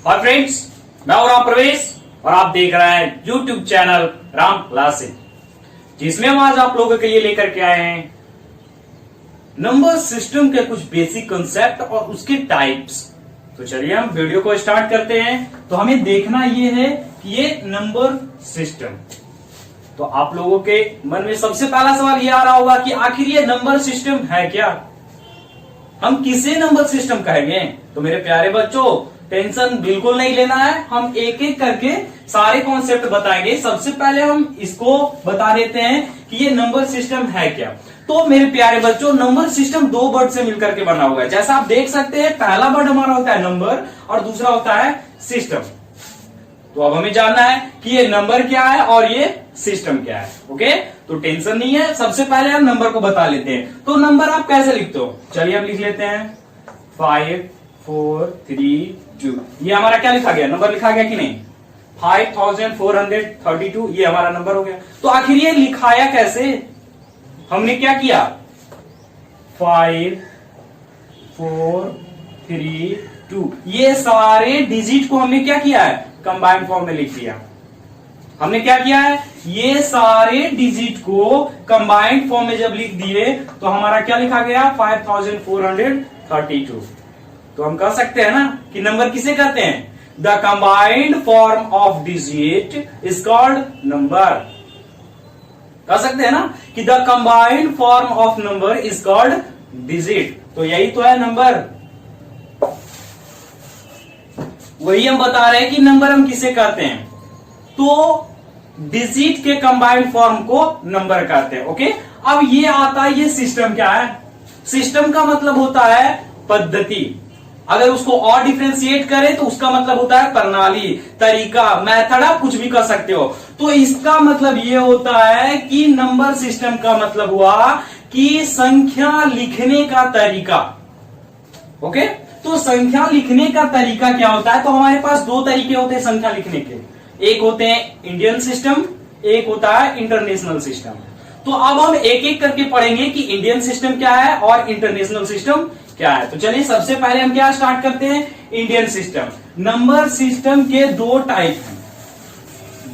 Hi friends, मैं हूं राम प्रवेश और आप देख रहे हैं यूट्यूब चैनल राम क्लासेस, जिसमें हम आज आप लोगों के लिए लेकर के आए हैं नंबर सिस्टम के कुछ बेसिक कंसेप्ट और उसके टाइप्स। तो चलिए हम वीडियो को स्टार्ट करते हैं। तो हमें देखना ये है कि ये नंबर सिस्टम, तो आप लोगों के मन में सबसे पहला सवाल ये आ रहा होगा कि आखिर ये नंबर सिस्टम है क्या, हम किसे नंबर सिस्टम कहेंगे। तो मेरे प्यारे बच्चों, टेंशन बिल्कुल नहीं लेना है, हम एक एक करके सारे कॉन्सेप्ट बताएंगे। सबसे पहले हम इसको बता देते हैं कि ये नंबर सिस्टम है क्या। तो मेरे प्यारे बच्चों, नंबर सिस्टम दो वर्ड से मिलकर के बना हुआ है। जैसा आप देख सकते हैं, पहला वर्ड हमारा होता है नंबर और दूसरा होता है सिस्टम। तो अब हमें जानना है कि ये नंबर क्या है और ये सिस्टम क्या है। ओके, तो टेंशन नहीं है, सबसे पहले हम नंबर को बता लेते हैं। तो नंबर आप कैसे लिखते हो, चलिए हम लिख लेते हैं 5 4 3 2। ये हमारा क्या लिखा गया, नंबर लिखा गया कि नहीं, 5432 ये हमारा नंबर हो गया। तो आखिर ये लिखाया कैसे, हमने क्या किया, 5 4 3 2 ये सारे डिजिट को हमने क्या किया है, कंबाइंड फॉर्म में लिख दिया। हमने क्या किया है, ये सारे डिजिट को कंबाइंड फॉर्म में जब लिख दिए तो हमारा क्या लिखा गया, 5432। तो हम कह सकते हैं ना कि नंबर किसे कहते हैं, the combined form of digit is called number. कह सकते हैं ना कि the combined form of number is called digit. तो यही तो है नंबर, वही हम बता रहे हैं कि नंबर हम किसे कहते हैं। तो डिजिट के कंबाइंड फॉर्म को नंबर कहते हैं। ओके, अब ये आता है, ये सिस्टम क्या है, सिस्टम का मतलब होता है पद्धति। अगर उसको और डिफ्रेंशिएट करें तो उसका मतलब होता है प्रणाली, तरीका, मेथड, आप कुछ भी कर सकते हो। तो इसका मतलब ये होता है कि नंबर सिस्टम का मतलब हुआ कि संख्या लिखने का तरीका। ओके, तो संख्या लिखने का तरीका क्या होता है, तो हमारे पास दो तरीके होते हैं संख्या लिखने के, एक होते हैं इंडियन सिस्टम, एक होता है इंटरनेशनल सिस्टम। तो अब हम एक एक करके पढ़ेंगे कि इंडियन सिस्टम क्या है और इंटरनेशनल सिस्टम क्या है। तो चलिए सबसे पहले हम क्या स्टार्ट करते हैं, इंडियन सिस्टम। नंबर सिस्टम के दो टाइप हैं,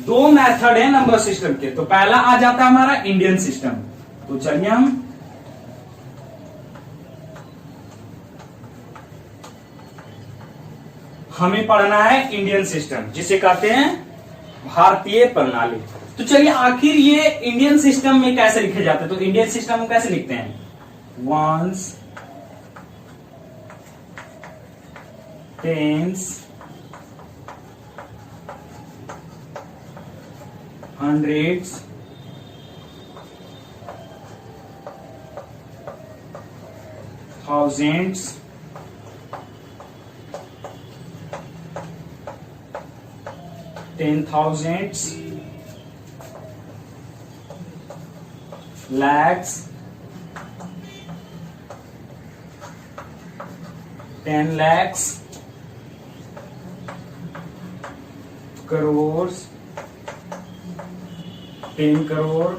दो मेथड है नंबर सिस्टम के। तो पहला आ जाता है हमारा इंडियन सिस्टम। तो चलिए हमें पढ़ना है इंडियन सिस्टम, जिसे कहते हैं भारतीय प्रणाली। तो चलिए आखिर ये इंडियन सिस्टम में कैसे लिखे जाते हैं। तो इंडियन सिस्टम में कैसे लिखते हैं, ones, tens, hundreds, thousands, ten thousands, lakhs, 10 lakhs, crore, 10 crore.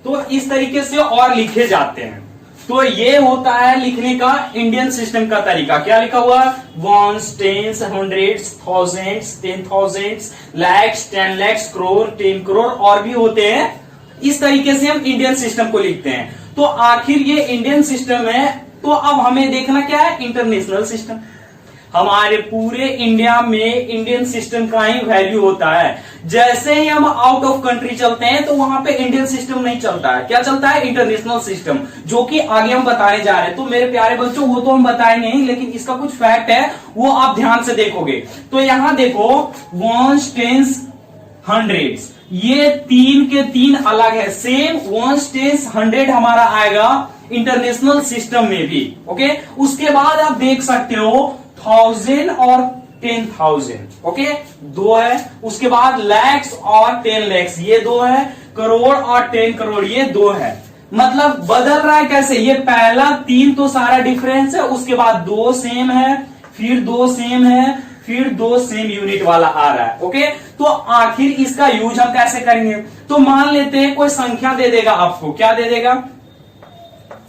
तो इस तरीके से और लिखे जाते हैं। तो ये होता है लिखने का इंडियन सिस्टम का तरीका। क्या लिखा हुआ, ones, tens, hundreds, thousands, 10,000, lakhs, 10 lakhs, crore, 10 crore और भी होते हैं। इस तरीके से हम इंडियन सिस्टम को लिखते हैं। तो आखिर ये इंडियन सिस्टम है। तो अब हमें देखना क्या है, इंटरनेशनल सिस्टम। हमारे पूरे इंडिया में इंडियन सिस्टम का ही वैल्यू होता है। जैसे ही हम आउट ऑफ कंट्री चलते हैं तो वहां पे इंडियन सिस्टम नहीं चलता है, क्या चलता है, इंटरनेशनल सिस्टम, जो कि आगे हम बताने जा रहे हैं। तो मेरे प्यारे बच्चों, वो तो हम बताएंगे ही, लेकिन इसका कुछ फैक्ट है वो आप ध्यान से देखोगे। तो यहां देखो, वंस, टेंस, हंड्रेड्स, ये तीन के तीन अलग है। सेम वंस, टेंस, 100 हमारा आएगा इंटरनेशनल सिस्टम में भी। ओके, उसके बाद आप देख सकते हो 1000 और 10,000। ओके, दो है। उसके बाद लैक्स और 10 लैक्स, ये दो है। करोड़ और 10 करोड़, ये दो है। मतलब बदल रहा है कैसे, ये पहला 3 तो सारा डिफरेंस है, उसके बाद 2 सेम है, फिर 2 सेम है, फिर 2 सेम यूनिट वाला आ रहा है। ओके, तो आखिर इसका यूज हम कैसे करेंगे। तो मान लेते हैं कोई संख्या दे देगा आपको, क्या दे देगा,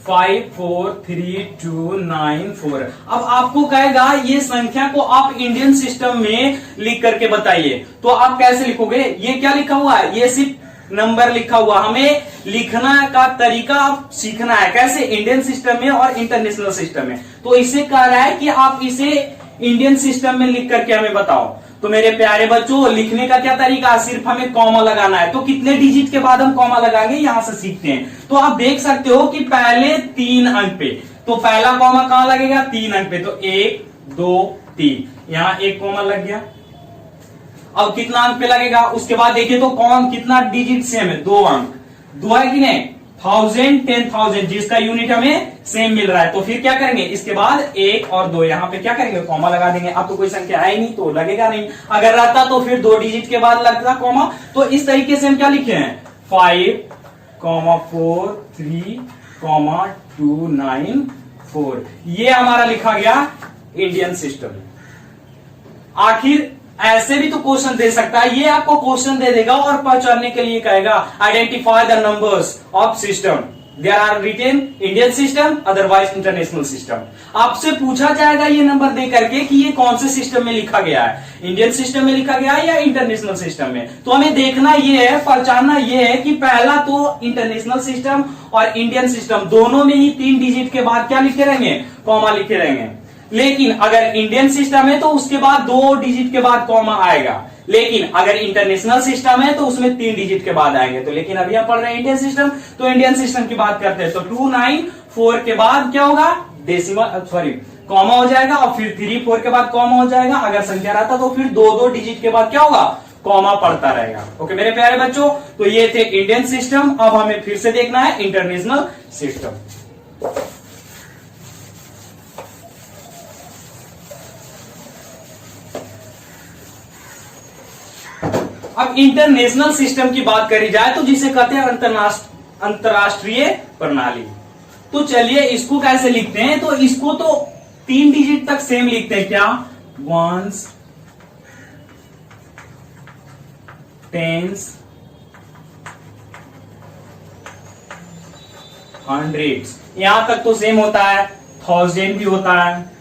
54329 अब आपको कहेगा ये संख्या को आप इंडियन सिस्टम में लिख करके बताइए, तो आप कैसे लिखोगे? ये क्या लिखा हुआ है? ये सिर्फ नंबर लिखा हुआ, हमें लिखना का तरीका आप सीखना है, कैसे? इंडियन सिस्टम में और इंटरनेशनल सिस्टम में। तो इसे कह रहा है कि आप इसे इंडियन सिस्टम में लिख करके हमें बताओ। तो मेरे प्यारे बच्चों, लिखने का क्या तरीका है? सिर्फ हमें कॉमा लगाना है। तो कितने डिजिट के बाद हम कॉमा लगाएंगे, यहां से सीखते हैं। तो आप देख सकते हो कि पहले 3 अंक पे, तो पहला कॉमा कहां लगेगा? 3 अंक पे। तो 1 2 3, यहां एक कॉमा लग गया। अब कितना अंक पे लगेगा? उसके बाद देखिए तो कौन कितना डिजिट सेम है? 2 अंक। 2 है कि नहीं? 1000 10,000 जिसका यूनिट हमें सेम मिल रहा है। तो फिर क्या करेंगे? इसके बाद 1 और 2 यहां पे क्या करेंगे? कॉमा लगा देंगे। अब तो कोई संख्या है ही नहीं तो लगेगा नहीं, अगर रहता तो फिर 2 डिजिट के बाद लगता कॉमा। तो इस तरीके से हम क्या लिखे हैं? 5 4 3 2 9 4, ये हमारा लिखा गया इंडियन सिस्टम। आखिर ऐसे भी तो क्वेश्चन दे सकता है, ये आपको क्वेश्चन दे देगा और पहचानने के लिए कहेगा identify the numbers of system, there are written Indian system otherwise international system. आपसे पूछा जाएगा ये नंबर दे करके कि ये कौन से सिस्टम में लिखा गया है, इंडियन सिस्टम में लिखा गया है या इंटरनेशनल सिस्टम में। तो हमें देखना ये है, पहचानना ये है कि पहला तो इंटरनेशनल सिस्टम और इंडियन सिस्टम दोनों में ही 3 डिजिट के बाद क्या लिखे रहेंगे? कॉमा लिखे रहेंगे। लेकिन अगर इंडियन सिस्टम है तो उसके बाद 2 डिजिट के बाद कॉमा आएगा, लेकिन अगर इंटरनेशनल सिस्टम है तो उसमें 3 डिजिट के बाद आएंगे। तो लेकिन अभी हम पढ़ रहे हैं इंडियन सिस्टम, तो इंडियन सिस्टम की बात करते हैं। तो 294 के बाद क्या होगा? डेसिमल सॉरी कॉमा हो जाएगा, और फिर 34 के बाद कॉमा हो जाएगा। अगर संख्या रहता तो फिर 2 डिजिट के बाद क्या होगा? कॉमा पड़ता रहेगा। ओके मेरे प्यारे बच्चों, तो ये थे इंडियन सिस्टम। अब हमें फिर से देखना है इंटरनेशनल सिस्टम। अब इंटरनेशनल सिस्टम की बात करी जाए तो जिसे कहते हैं अंतरराष्ट्रीय प्रणाली। तो चलिए इसको कैसे लिखते हैं? तो इसको तो 3 डिजिट तक सेम लिखते हैं। क्या? 1s 10s 100s, यहां तक तो सेम होता है। 1000 भी होता है,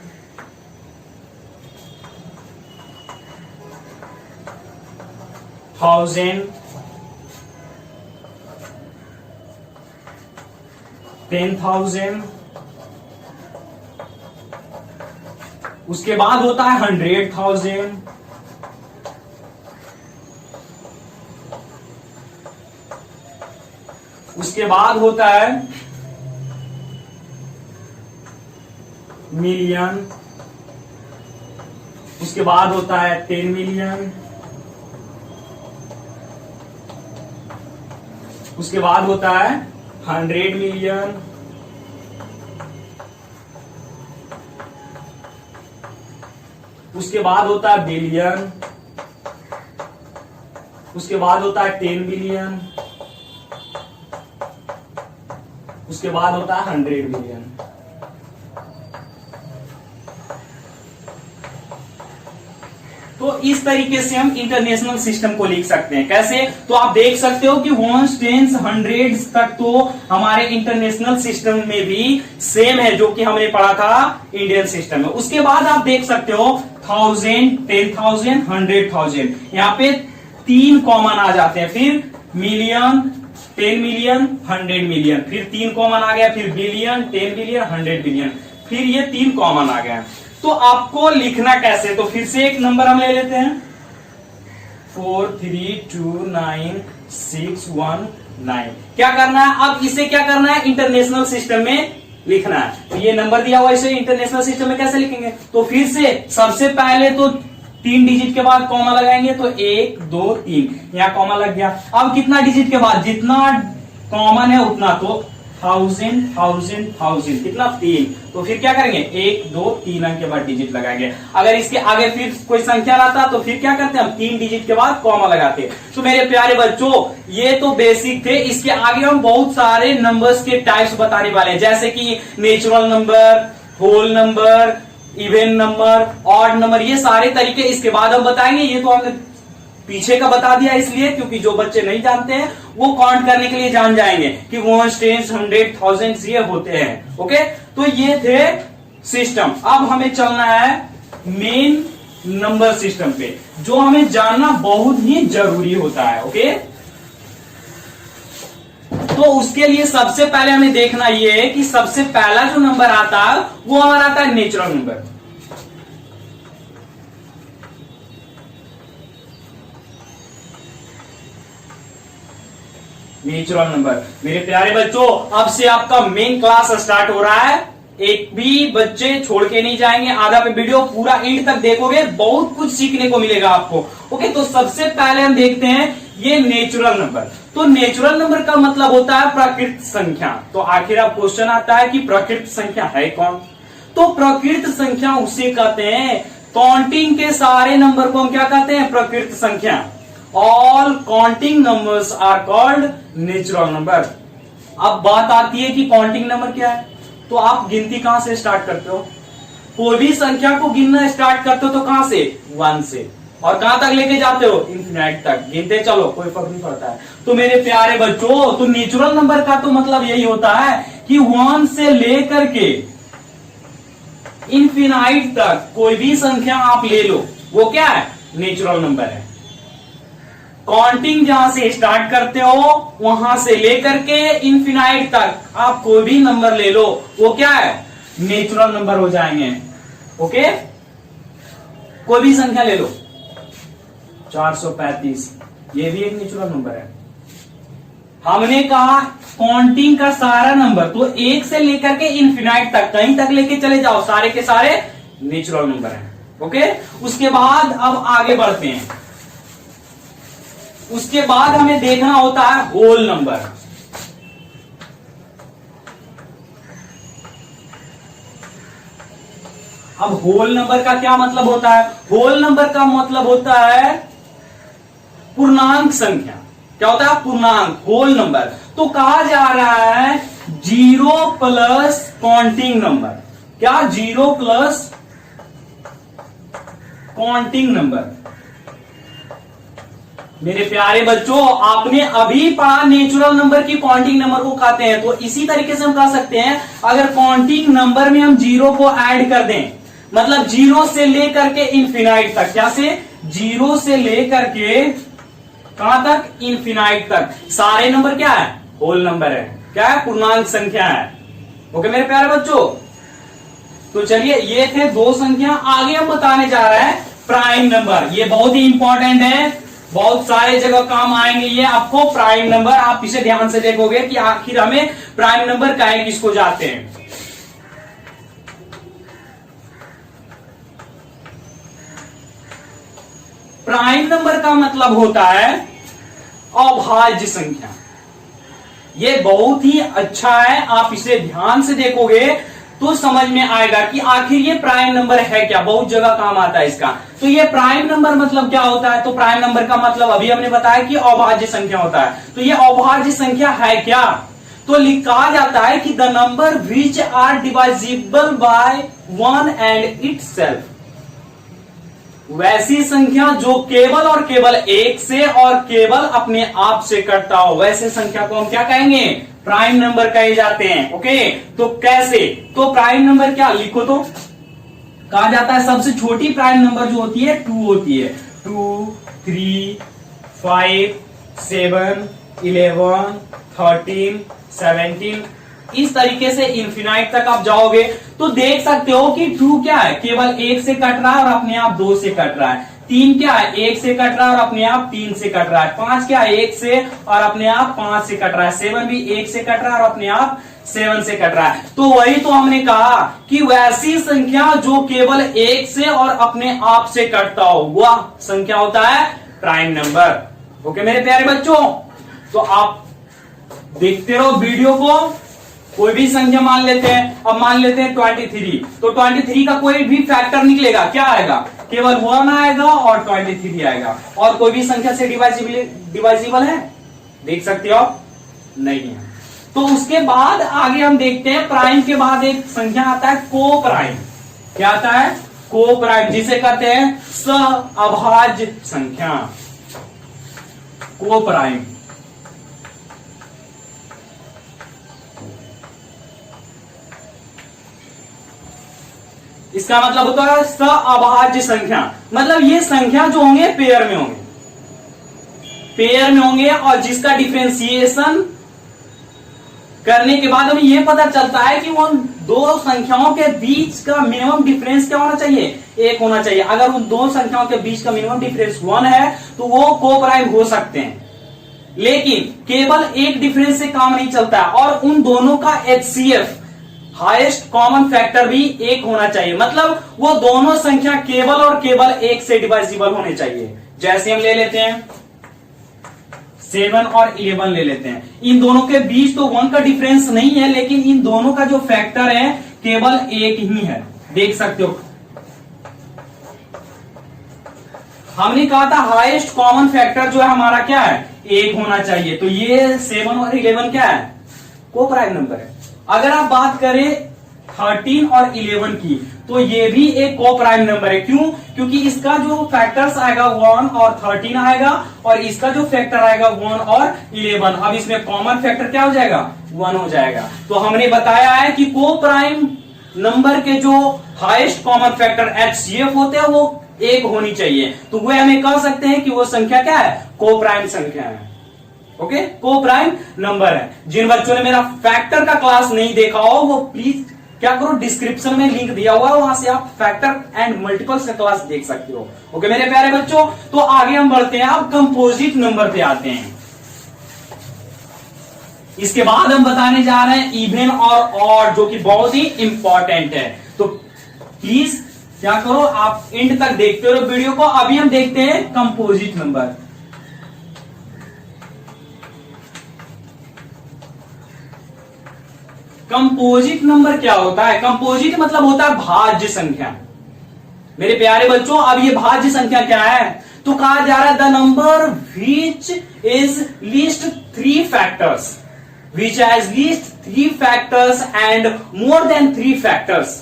1000 10,000, उसके बाद होता है 100,000, उसके बाद होता है मिलियन, उसके बाद होता है 10 मिलियन, उसके बाद होता है 100 मिलियन, उसके बाद होता है बिलियन, उसके बाद होता है 10 बिलियन, उसके बाद होता है 100 बिलियन। तो इस तरीके से हम इंटरनेशनल सिस्टम को लिख सकते हैं। कैसे? तो आप देख सकते हो कि 1s 10s 100s तक तो हमारे इंटरनेशनल सिस्टम में भी सेम है, जो कि हमने पढ़ा था इंडियन सिस्टम में। उसके बाद आप देख सकते हो 1000 10,000 100,000, यहाँ पे 3 कॉमन आ जाते हैं। फिर मिलियन 10 मिलियन 100 मिलियन, फिर 3 कॉमन आ गया, फिर बिलियन 10 बिलियन 100 बिलियन, फिर ये 3 कॉमन आ गया। तो आपको लिखना कैसे? तो फिर से एक नंबर हम ले लेते हैं 4329619। क्या करना है? अब इसे क्या करना है? इंटरनेशनल सिस्टम में लिखना है। तो ये नंबर दिया हुआ, इसे इंटरनेशनल सिस्टम में कैसे लिखेंगे? तो फिर से सबसे पहले तो 3 डिजिट के बाद कॉमा लगाएंगे, तो 1 2 3, यहां कॉमा लग गया। अब कितना डिजिट के बाद? जितना कॉमन है उतना, तो 1000 1000 1000, कितना? 3। तो फिर क्या करेंगे? 1 2 3 अंक के बाद डिजिट लगाएंगे। अगर इसके आगे फिर कोई संख्या रहता तो फिर क्या करते हैं? हम 3 डिजिट के बाद कॉमा लगाते। तो मेरे प्यारे बच्चों, ये तो बेसिक थे। इसके आगे हम बहुत सारे नंबर्स के टाइप्स बताने वाले हैं, जैसे कि natural number, whole number, even number, odd number, ये सारे तरीके इसके बाद हम बताएंगे। ये तो हमने पीछे का बता दिया इसलिए क्योंकि जो बच्चे नहीं जानते हैं वो काउंट करने के लिए जान जाएंगे कि 1 10 100 1000 ये होते हैं। ओके, तो ये थे सिस्टम। अब हमें चलना है मेन नंबर सिस्टम पे, जो हमें जानना बहुत ही जरूरी होता है। ओके, तो उसके लिए सबसे पहले हमें देखना ये है कि सबसे पहला जो नंबर आता है वो हमारा आता है नेचुरल नंबर। Natural number. मेरे प्यारे बच्चों, अब से आपका मेन क्लास स्टार्ट हो रहा है। एक भी बच्चे छोड़ के नहीं जाएंगे, आधा पे वीडियो पूरा एंड तक देखोगे, बहुत कुछ सीखने को मिलेगा आपको। ओके, तो सबसे पहले हम देखते हैं ये नेचुरल नंबर। तो नेचुरल नंबर का मतलब होता है प्राकृत संख्या। तो आखिर अब क्वेश्चन आता है कि प्राकृत संख्या है कौन? तो प्राकृत संख्या उसे कहते हैं, काउंटिंग के सारे नंबर को हम क्या कहते हैं? प्राकृत संख्या। All counting numbers are called natural number. अब बात आती है कि काउंटिंग नंबर क्या है। तो आप गिनती कहां से स्टार्ट करते हो? कोई भी संख्या को गिनना स्टार्ट करते हो तो कहां से? 1 से। और कहां तक लेके जाते हो? इन्फिनाइट तक गिनते चलो, कोई फर्क नहीं पड़ता है। तो मेरे प्यारे बच्चों, तो नेचुरल नंबर का तो मतलब यही होता है कि 1 से लेकर के इन्फिनाइट तक कोई भी संख्या आप ले लो, वो क्या है? नेचुरल नंबर है। काउंटिंग जहां से स्टार्ट करते हो वहां से लेकर के इन्फिनाइट तक आप कोई भी नंबर ले लो, वो क्या है? नेचुरल नंबर हो जाएंगे। ओके, कोई भी संख्या ले लो, 435, ये भी एक नेचुरल नंबर है। हमने कहा काउंटिंग का सारा नंबर, तो 1 से लेकर के इन्फिनाइट तक कहीं तक लेके चले जाओ, सारे के सारे नेचुरल नंबर हैं। ओके, उसके बाद अब आगे बढ़ते हैं। उसके बाद हमें देखना होता है होल नंबर। अब होल नंबर का क्या मतलब होता है? होल नंबर का मतलब होता है पूर्णांक संख्या। क्या होता है? पूर्णांक, होल नंबर। तो कहा जा रहा है 0 प्लस काउंटिंग नंबर। क्या? 0 प्लस काउंटिंग नंबर। मेरे प्यारे बच्चों, आपने अभी पढ़ा नेचुरल नंबर की काउंटिंग नंबर को कहते हैं। तो इसी तरीके से हम कह सकते हैं, अगर काउंटिंग नंबर में हम 0 को ऐड कर दें, मतलब 0 से लेकर के इन्फिनाइट तक। क्या से? 0 से लेकर के कहां तक? इन्फिनाइट तक। सारे नंबर क्या है? होल नंबर है। क्या है? पूर्णांक संख्या है। ओके मेरे प्यारे बच्चों, तो चलिए ये थे 2 संख्या। आगे हम बताने जा रहे हैं प्राइम नंबर। ये बहुत ही इंपॉर्टेंट है, बहुत सारे जगह काम आएंगे ये आपको। प्राइम नंबर आप इसे ध्यान से देखोगे कि आखिर हमें प्राइम नंबर काहे किसको जाते हैं। प्राइम नंबर का मतलब होता है अभाज्य संख्या। ये बहुत ही अच्छा है, आप इसे ध्यान से देखोगे तो समझ में आएगा कि आखिर ये प्राइम नंबर है क्या। बहुत जगह काम आता है इसका। तो ये प्राइम नंबर मतलब क्या होता है? तो प्राइम नंबर का मतलब अभी हमने बताया कि अभाज्य संख्या होता है। तो ये अभाज्य संख्या है क्या? तो कहा जाता है कि the number which are divisible by 1 and itself. वैसी संख्या जो केवल और केवल 1 से और केवल अपने आप से कटता हो, वैसे संख्या को हम क्या कहेंगे? प्राइम नंबर कहे जाते हैं। ओके, तो कैसे? तो प्राइम नंबर क्या? लिखो तो। कहा जाता है सबसे छोटी प्राइम नंबर जो होती है 2 होती है। 2, 3, 5, 7, 11, 13, 17, इस तरीके से इन्फिनाइट तक आप जाओगे तो देख सकते हो कि 2 क्या है? केवल 1 से कट रहा है और अपने आप 2 से कट रहा है। 3 क्या है? 1 से कट रहा है और अपने आप 3 से कट रहा है। 5 क्या है? 1 से और अपने आप 5 से कट रहा है। 7 भी 1 से कट रहा है और अपने आप 7 से कट रहा है। तो वही तो हमने कहा कि वैसी संख्या जो केवल 1 से और अपने आप से कटता हो, वह संख्या होता है प्राइम नंबर। ओके मेरे प्यारे बच्चों, तो आप देखते रहो वीडियो को। कोई भी संख्या मान लेते हैं, अब मान लेते हैं 23। तो 23 का कोई भी फैक्टर निकलेगा, क्या आएगा? केवल 1 आएगा और 23 आएगा। और कोई भी संख्या से डिवाइजिबल है? देख सकते हो आप, नहीं है। तो उसके बाद आगे हम देखते हैं, प्राइम के बाद एक संख्या आता है को प्राइम। क्या आता है? को प्राइम, जिसे कहते हैं सह अभाज्य संख्या। कोप्राइम। इसका मतलब होता है सअभाज्य संख्या, मतलब ये संख्या जो होंगे पेयर में होंगे, पेयर में होंगे, और जिसका डिफरेंशिएशन करने के बाद हमें यह पता चलता है कि उन दो संख्याओं के बीच का मिनिमम डिफरेंस क्या होना चाहिए, 1 होना चाहिए। अगर उन दो संख्याओं के बीच का मिनिमम डिफरेंस 1 है तो वो कोप्राइम हो सकते हैं, लेकिन केवल एक डिफरेंस से काम नहीं चलता है, और उन दोनों का HCF हाईएस्ट कॉमन फैक्टर भी 1 होना चाहिए, मतलब वो दोनों संख्या केवल और केवल 1 से डिवाइजिबल होने चाहिए। जैसे हम ले लेते हैं 7 और 11 ले लेते हैं, इन दोनों के बीच तो 1 का डिफरेंस नहीं है, लेकिन इन दोनों का जो फैक्टर है केवल 1 ही है, देख सकते हो। हमने कहा था हाईएस्ट कॉमन फैक्टर जो है हमारा क्या है, 1 होना चाहिए, तो ये 7 और 11 क्या है, कोप्राइम नंबर है। अगर आप बात करें 13 और 11 की, तो ये भी एक कोप्राइम नंबर है। क्यों? क्योंकि इसका जो फैक्टर्स आएगा 1 और 13 आएगा, और इसका जो फैक्टर आएगा 1 और 11। अब इसमें कॉमन फैक्टर क्या हो जाएगा, 1 हो जाएगा। तो हमने बताया है कि कोप्राइम नंबर के जो हाईएस्ट कॉमन फैक्टर HCF होते हैं वो 1 होनी चाहिए, तो वह हमें कह सकते हैं कि वो संख्या क्या है, कोप्राइम संख्या है। ओके, कोप्राइम नंबर है। जिन बच्चों ने मेरा फैक्टर का क्लास नहीं देखा हो वो प्लीज क्या करो, डिस्क्रिप्शन में लिंक दिया हुआ है, वहां से आप फैक्टर एंड मल्टीपल्स का क्लास देख सकते हो। ओके मेरे प्यारे बच्चों, तो आगे हम बढ़ते हैं, अब कंपोजिट नंबर पे आते हैं। इसके बाद हम बताने जा रहे हैं इवन और ऑड, जो कि बहुत ही इंपॉर्टेंट है। तो प्लीज क्या करो, आप एंड तक देखते रहो वीडियो को। अभी हम देखते हैं कंपोजिट नंबर। कंपोजिट नंबर क्या होता है, कंपोजिट मतलब होता है भाज्य संख्या। मेरे प्यारे बच्चों, अब ये भाज्य संख्या क्या है, तो कहा जा रहा है the number which is least 3 factors, which has least 3 factors and more than 3 factors.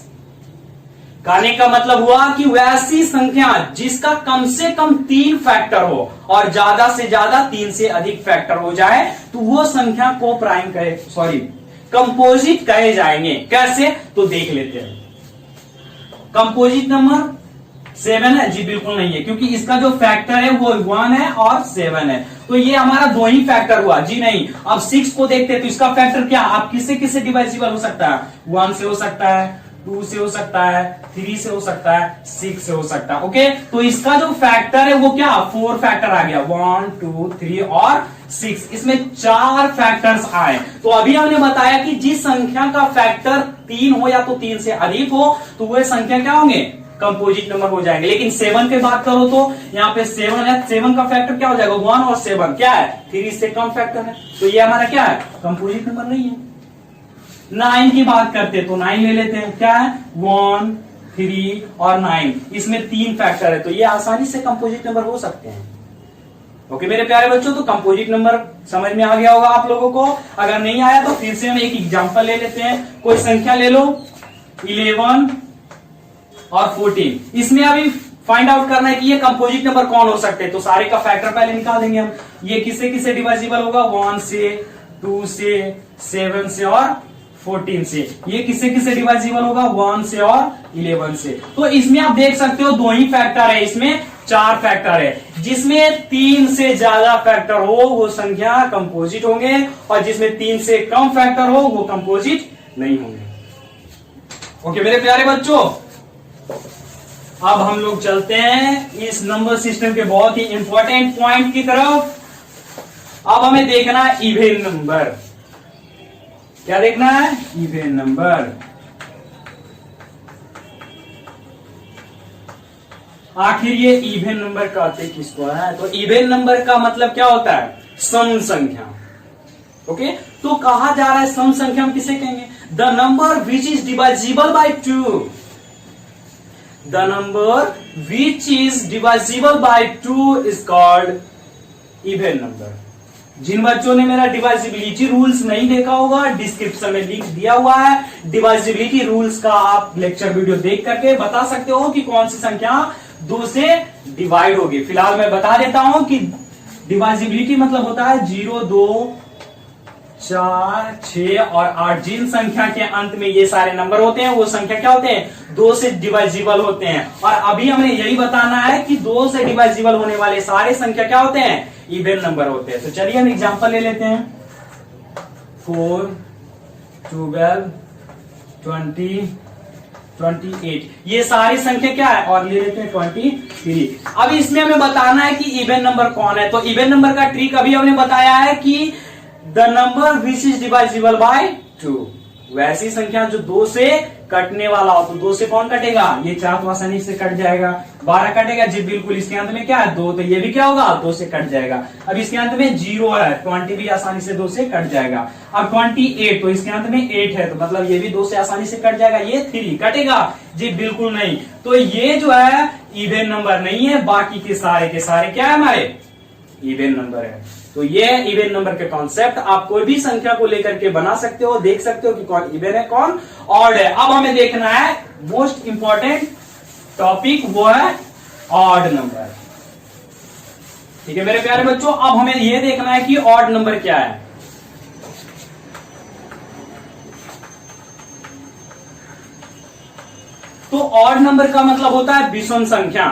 कहने का मतलब हुआ कि वैसी संख्या जिसका कम से कम 3 फैक्टर हो और ज्यादा से ज्यादा 3 से अधिक फैक्टर हो जाए, तो वो संख्या को प्राइम कहे, सॉरी कंपोजिट कहे जाएंगे। कैसे, तो देख लेते हैं। कंपोजिट नंबर 7 है जी, बिल्कुल नहीं है, क्योंकि इसका जो फैक्टर है वो 1 है और 7 है, तो ये हमारा 2 ही फैक्टर हुआ जी नहीं। अब 6 को देखते हैं, तो इसका फैक्टर क्या, आप किससे किससे डिवाइजिबल हो सकता है, 1 से हो सकता है, 2 से हो सकता है, 3 से हो सकता है, 6 से हो सकता है। ओके, तो इसका जो फैक्टर है वो क्या, 4 फैक्टर आ गया, 1 2 3 और 6, इसमें 4 फैक्टर्स आए। तो अभी हमने बताया कि जिस संख्या का फैक्टर 3 हो या तो 3 से अधिक हो, तो वह संख्या क्या होंगे, कंपोजिट नंबर हो जाएंगे। लेकिन 7 की बात करो तो यहाँ पे 7 है, 7 का फैक्टर क्या हो जाएगा, 1 और 7 क्या है, 3 से कम फैक्टर है, तो ये हमारा क्या है, कंपोजिट नंबर नहीं है। 9 की बात करते हैं, तो 9 ले लेते हैं, क्या है, 1 3 और 9, इसमें 3 फैक्टर है, तो ये आसानी से कंपोजिट नंबर हो सकते हैं। ओके मेरे प्यारे बच्चों, तो कंपोजिट नंबर समझ में आ गया होगा आप लोगों को। अगर नहीं आया तो फिर से हम एक एग्जांपल ले लेते हैं। कोई संख्या ले लो 11 और 14, इसमें अभी फाइंड आउट करना है कि ये कंपोजिट नंबर कौन हो सकते हैं, तो सारे का फैक्टर पहले निकाल देंगे हम। ये किससे किससे डिवाइजिबल होगा, 1 से, 2 से, 7 से और 14 से। ये किससे किससे डिवाइजिबल होगा, 1 से और 11 से। तो इसमें आप देख सकते हो 2 ही फैक्टर है, इसमें 4 फैक्टर है। जिसमें 3 से ज्यादा फैक्टर हो वो संख्या कंपोजिट होंगे, और जिसमें 3 से कम फैक्टर हो वो कंपोजिट नहीं होंगे। ओके मेरे प्यारे बच्चों, अब हम लोग चलते हैं इस नंबर सिस्टम के बहुत ही इंपॉर्टेंट पॉइंट की तरफ। अब हमें देखना है इवन नंबर। क्या देखना है, इवन नंबर। आखिर ये इवन नंबर कहते किसको है, तो इवन नंबर का मतलब क्या होता है, सम संख्या। ओके, तो कहा जा रहा है सम संख्या हम किसे कहेंगे, the number which is divisible by 2, the number which is divisible by 2 is called even number. जिन बच्चों ने मेरा डिवाइजिबिलिटी रूल्स नहीं देखा होगा, डिस्क्रिप्शन में लिंक दिया हुआ है। डिवाइजिबिलिटी रूल्स का आप लेक्चर वीडियो देख करके बता सकते हो कि कौन सी संख्या 2 से डिवाइड होगी। फिलहाल मैं बता देता हूं कि डिवाइजिबिलिटी मतलब होता है 0, 2, 4, 6 और 8। जिन संख्या के अंत में ये सारे नंबर होते हैं वो संख्या क्या होते हैं, 2 से डिवाइजिबल होते हैं। और अभी हमें यही बताना है कि 2 से डिवाइजिबल होने वाले सारे संख्या क्या होते हैं, इवन नंबर होते हैं। तो चलिए हम एग्जांपल ले लेते हैं। 4, 12, 20, 28, ये सारी संख्या क्या है, और ले लेते हैं 23। अब इसमें हमें बताना है कि इवन नंबर कौन है। तो इवन नंबर का ट्रिक अभी हमने बताया है कि the number which is divisible by 2, वैसी संख्या जो 2 से कटने वाला हो। तो 2 से कौन कटेगा, ये 4 तो आसानी से कट जाएगा। 12 कटेगा जी बिल्कुल, इसके अंत में क्या है 2, तो ये भी क्या होगा 2 से कट जाएगा। अब इसके अंत में 0 है, 20 भी आसानी से 2 से कट जाएगा। अब 28, तो इसके अंत में 8 है, तो मतलब ये भी 2 से आसानी से कट जाएगा। ये 3 कटेगा जी बिल्कुल नहीं। तो ये जो है इवन नंबर नहीं है, बाकी के सारे क्या है हमारे इवन नंबर है। तो ये इवन नंबर के कॉन्सेप्ट आप कोई भी संख्या को लेकर के बना सकते हो, देख सकते हो कि कौन इवन है कौन ऑड है। अब हमें देखना है मोस्ट इंपॉर्टेंट टॉपिक, वो है ऑड नंबर। ठीक है मेरे प्यारे बच्चों, अब हमें यह देखना है कि ऑड नंबर क्या है। तो ऑड नंबर का मतलब होता है विषम संख्या।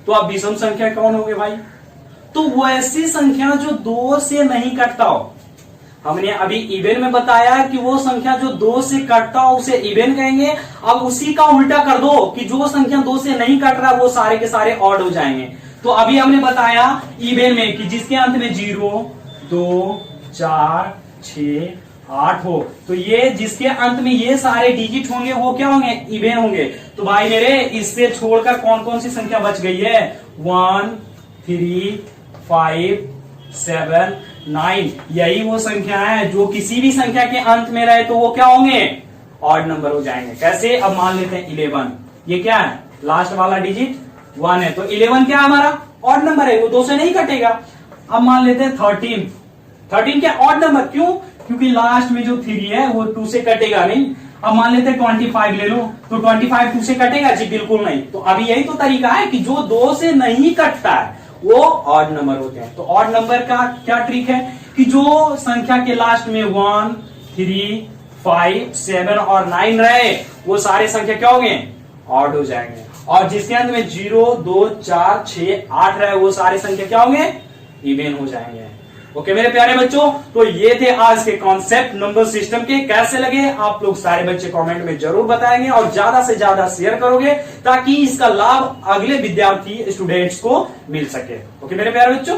तो अब विषम संख्या कौन होगी भाई, तो वो ऐसी संख्या जो 2 से नहीं कटता हो। हमने अभी इवन में बताया कि वो संख्या जो 2 से कटता हो उसे इवन कहेंगे। अब उसी का उल्टा कर दो कि जो संख्या 2 से नहीं कट रहा वो सारे के सारे ऑड हो जाएंगे। तो अभी हमने बताया इवन में कि जिसके अंत में 0, 2, 4, 6, 8 हो, तो ये जिसके अंत में ये सारे डिजिट होंगे वो क्या होंगे, इवन होंगे। तो भाई मेरे इससे छोड़कर कौन कौन सी संख्या बच गई है, 1, 3, 5, 7, 9, यही वो संख्या है जो किसी भी संख्या के अंत में रहे तो वो क्या होंगे, ऑड नंबर हो जाएंगे। कैसे, अब मान लेते हैं 11, ये क्या है लास्ट वाला डिजिट 1 है, तो 11 क्या हमारा ऑड नंबर है, वो 2 से नहीं कटेगा। अब मान लेते हैं 13 क्या ऑड नंबर, क्यों, क्योंकि लास्ट में जो 3 है वो 2 से कटेगा नहीं। अब मान लेते हैं 25 ले लो, तो 25 2 से कटेगा जी बिल्कुल नहीं। तो अभी यही तो तरीका है कि जो 2 से नहीं कटता है वो ऑड नंबर होते हैं। तो ऑड नंबर का क्या ट्रिक है कि जो संख्या के लास्ट में 1, 3, 5, 7 और 9 रहे वो सारे संख्या क्या होंगे, ऑड हो जाएंगे। और जिसके अंत में 0, 2, 4, 6, 8 रहे वो सारे संख्या क्या होंगे, इवन हो जाएंगे। ओके मेरे प्यारे बच्चों, तो ये थे आज के कॉन्सेप्ट नंबर सिस्टम के। कैसे लगे आप लोग सारे बच्चे कमेंट में जरूर बताएंगे और ज्यादा से ज्यादा शेयर करोगे ताकि इसका लाभ अगले विद्यार्थी स्टूडेंट्स को मिल सके। ओके मेरे प्यारे बच्चों।